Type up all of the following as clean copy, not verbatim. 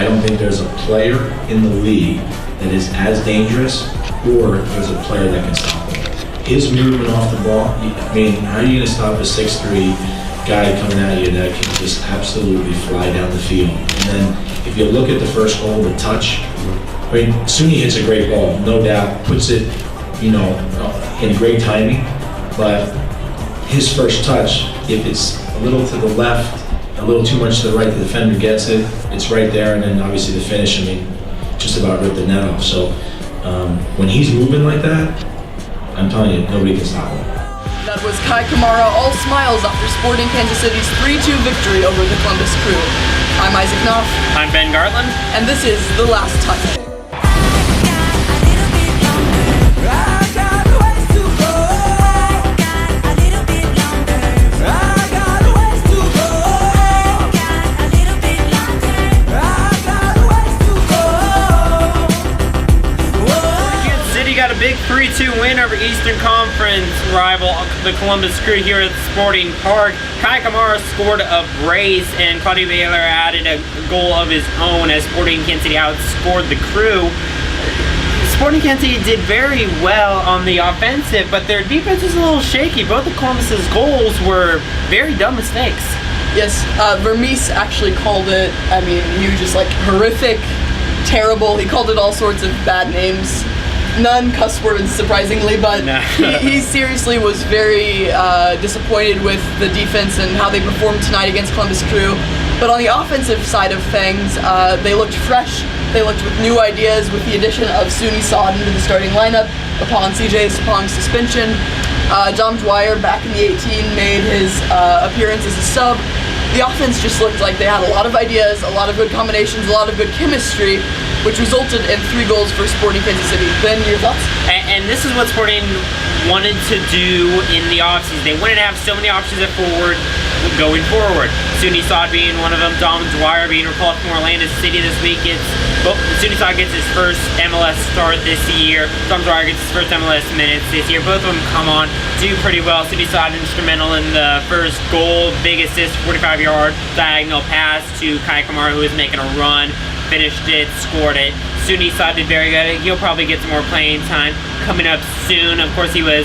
don't think there's a player in the league that is as dangerous, or there's a player that can stop him. His movement off the ball, I mean, how are you going to stop a 6'3" guy coming at you that can just absolutely fly down the field? And then if you look at the first goal, the touch, I mean, Suni hits a great ball, no doubt, puts it, in great timing, but his first touch, if it's a little to the left, a little too much to the right, the defender gets it, it's right there, and then obviously the finish, I mean, just about ripped the net off. So when he's moving like that, I'm telling you, nobody can stop him. That was Kai Kamara, all smiles after Sporting Kansas City's 3-2 victory over the Columbus Crew. I'm Isaac Knopf. I'm Ben Gartland. And this is The Last Touch. Got a big 3-2 win over Eastern Conference rival the Columbus Crew here at Sporting Park. Kai Kamara scored a brace, and Claudio Baylor added a goal of his own as Sporting Kansas City outscored the Crew. Sporting Kansas City did very well on the offensive, but their defense was a little shaky. Both of Columbus's goals were very dumb mistakes. Yes, Vermees actually called it, he was just like horrific, terrible. He called it all sorts of bad names. None cuss words, surprisingly, but he seriously was very disappointed with the defense and how they performed tonight against Columbus Crew. But on the offensive side of things, they looked fresh. They looked with new ideas with the addition of Suni Sodden to the starting lineup upon CJ Sapong's suspension. Dom Dwyer, back in the 18, made his appearance as a sub. The offense just looked like they had a lot of ideas, a lot of good combinations, a lot of good chemistry, which resulted in 3 goals for Sporting Kansas City. Ben, your thoughts? And this is what Sporting wanted to do in the offseason. They wanted to have so many options at forward going forward. Suni Sod being one of them, Dom Dwyer being recalled from Orlando City this week. Suni Sod gets his first MLS start this year. Dom Dwyer gets his first MLS minutes this year. Both of them come on, do pretty well. Suni Sod instrumental in the first goal, big assist, 45-yard diagonal pass to Kai Kamara, who is making a run. Finished it, scored it. Suni Sod did very good. He'll probably get some more playing time coming up soon. Of course, he was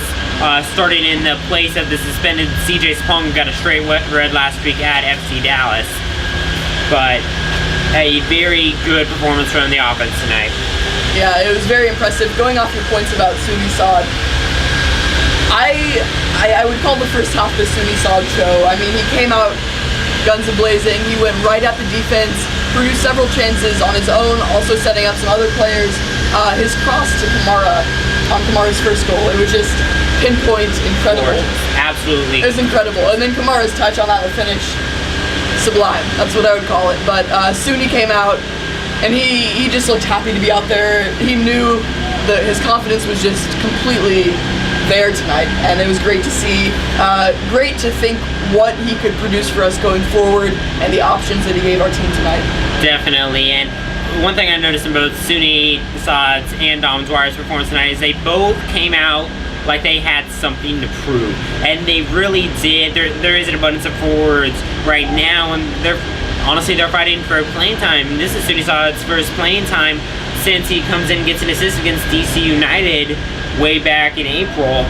starting in the place of the suspended CJ Sapong, who got a straight red last week at FC Dallas. But a very good performance from the offense tonight. Yeah, it was very impressive. Going off your points about Suni Sod, I would call the first half the Suni Sod show. He came out guns a-blazing. He went right at the defense, produced several chances on his own, also setting up some other players. His cross to Kamara on Kamara's first goal, it was just pinpoint incredible. Absolutely. It was incredible. And then Kamara's touch on that finish, sublime. That's what I would call it. But Suni came out, and he just looked happy to be out there. He knew that his confidence was just completely there tonight, and it was great to see. Great to think what he could produce for us going forward and the options that he gave our team tonight. Definitely, and one thing I noticed in both Suni Sod's and Dom Dwyer's performance tonight is they both came out like they had something to prove, and they really did. There is an abundance of forwards right now, and they're fighting for playing time. This is Suni Sod's first playing time since he comes in and gets an assist against DC United way back in April.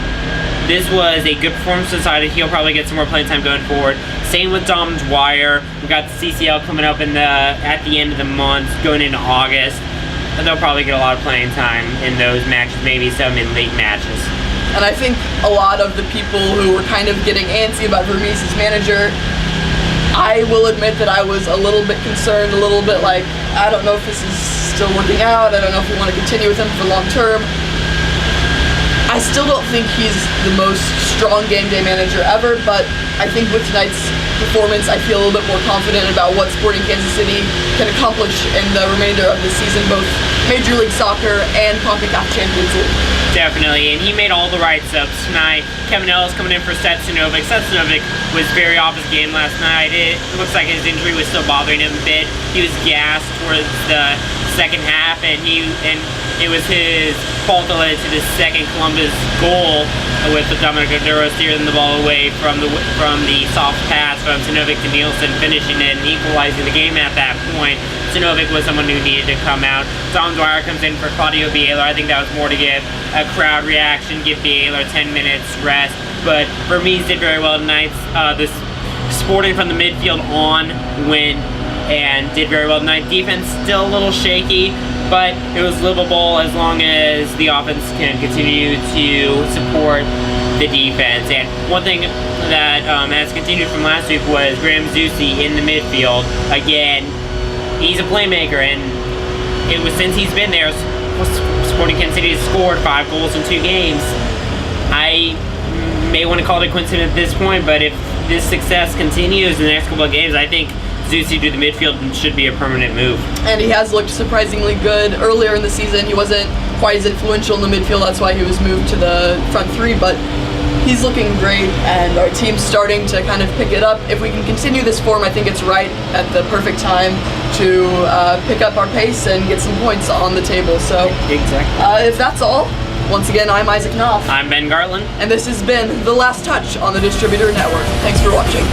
This was a good performance decided. He'll probably get some more playing time going forward. Same with Dom Dwyer. We got the CCL coming up at the end of the month, going into August. They'll probably get a lot of playing time in those matches, maybe some in league matches. And I think a lot of the people who were kind of getting antsy about Vermees as manager, I will admit that I was a little bit concerned, a little bit like, I don't know if this is still working out. I don't know if we want to continue with him for long term. I still don't think he's the most strong game day manager ever, but I think with tonight's performance, I feel a little bit more confident about what Sporting Kansas City can accomplish in the remainder of the season, both Major League Soccer and CONCACAF Champions League. Definitely, and he made all the right subs tonight. Kevin Ellis coming in for Stetsanovic. Stetsanovic was very off his game last night. It looks like his injury was still bothering him a bit. He was gassed towards the second half, and it was his fault that led to the second Columbus goal with the Dominic Oduro steering the ball away from the soft pass from Sinovic to Nielsen, finishing it and equalizing the game at that point. Sinovic was someone who needed to come out. Dom Dwyer comes in for Claudio Bielor. I think that was more to get a crowd reaction, give Bielor 10 minutes rest. But Vermees did very well tonight. This Sporting from the midfield on went and did very well tonight. Defense still a little shaky, but it was livable as long as the offense can continue to support the defense. And one thing that has continued from last week was Graham Zusi in the midfield. Again, he's a playmaker, and it was since he's been there, Sporting Kansas City has scored 5 goals in 2 games. I may want to call it a coincidence at this point, but if this success continues in the next couple of games, I think Zusi to the midfield should be a permanent move. And he has looked surprisingly good. Earlier in the season, he wasn't quite as influential in the midfield. That's why he was moved to the front 3, but he's looking great, and our team's starting to kind of pick it up. If we can continue this form, I think it's right at the perfect time to pick up our pace and get some points on the table. So, exactly. If that's all, once again, I'm Isaac Knopf. I'm Ben Gartland. And this has been The Last Touch on the Distributor Network. Thanks for watching.